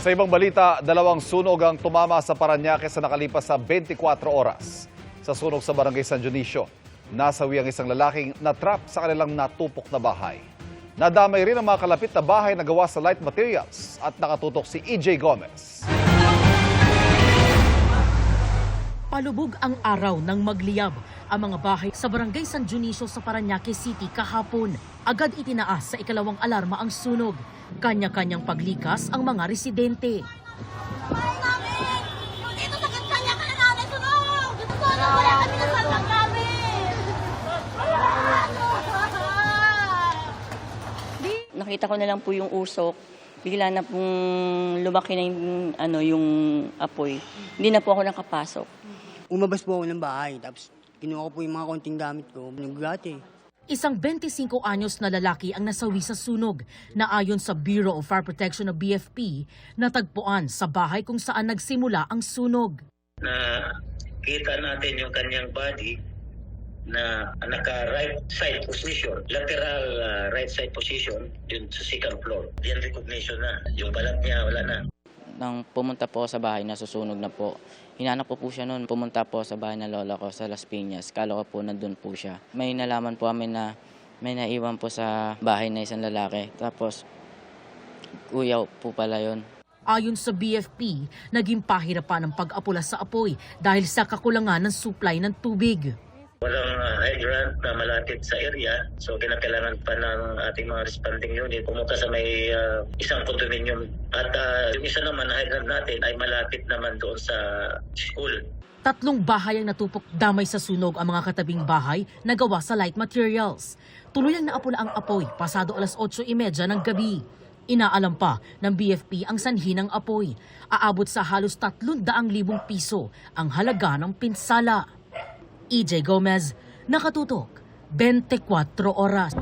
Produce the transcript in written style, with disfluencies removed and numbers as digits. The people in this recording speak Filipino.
Sa ibang balita, dalawang sunog ang tumama sa Parañaque sa nakalipas sa 24 oras. Sa sunog sa Barangay San Dionisio, nasawi ang isang lalaking natrap sa kanilang natupok na bahay. Nadamay rin ang mga kalapit na bahay na gawa sa light materials at nakatutok si EJ Gomez. Palubog ang araw ng magliyab ang mga bahay sa Barangay San Dionisio sa Parañaque City kahapon. Agad itinaas sa ikalawang alarma ang sunog. Kanya-kanyang paglikas ang mga residente. Bahay namin! Yung dito sa kanya ka na namin sunog! Dito sa wala kami na salwang namin! Nakita ko na lang po yung usok. Bigla na pong lumaki na yung apoy. Hindi na po ako nakapasok. Umabas po ako ng bahay, tapos kinuha ko po yung mga konting gamit ko, nagugate. Isang 25 anyos na lalaki ang nasawi sa sunog na ayon sa Bureau of Fire Protection o BFP, natagpuan sa bahay kung saan nagsimula ang sunog. Kita natin yung kanyang body na naka-right side position, lateral right side position, yun sa second floor. Yan recognition na, yung balat niya wala na. Nang pumunta po sa bahay, nasusunog na po. Hinanap po siya noon. Pumunta po sa bahay ng lola ko sa Las Piñas. Kala ko po nandun po siya. May nalaman po kami na may naiwan po sa bahay na isang lalaki. Tapos, kuya po pala yun. Ayon sa BFP, naging pahirapan ang pag-apula sa apoy dahil sa kakulangan ng supply ng tubig. Walang hydrant na malapit sa area, so kinakailangan pa ng ating mga responding unit pumunta sa may isang condominium. At yung isa naman na hydrant natin ay malapit naman doon sa school. 3 bahay ang natupok damay sa sunog ang mga katabing bahay na gawa sa light materials. Tuluyang naapula ang apoy pasado alas 8:30 ng gabi. Inaalam pa ng BFP ang sanhi ng apoy. Aabot sa halos 300,000 piso ang halaga ng pinsala. EJ Gomez, nakatutok, 24 oras.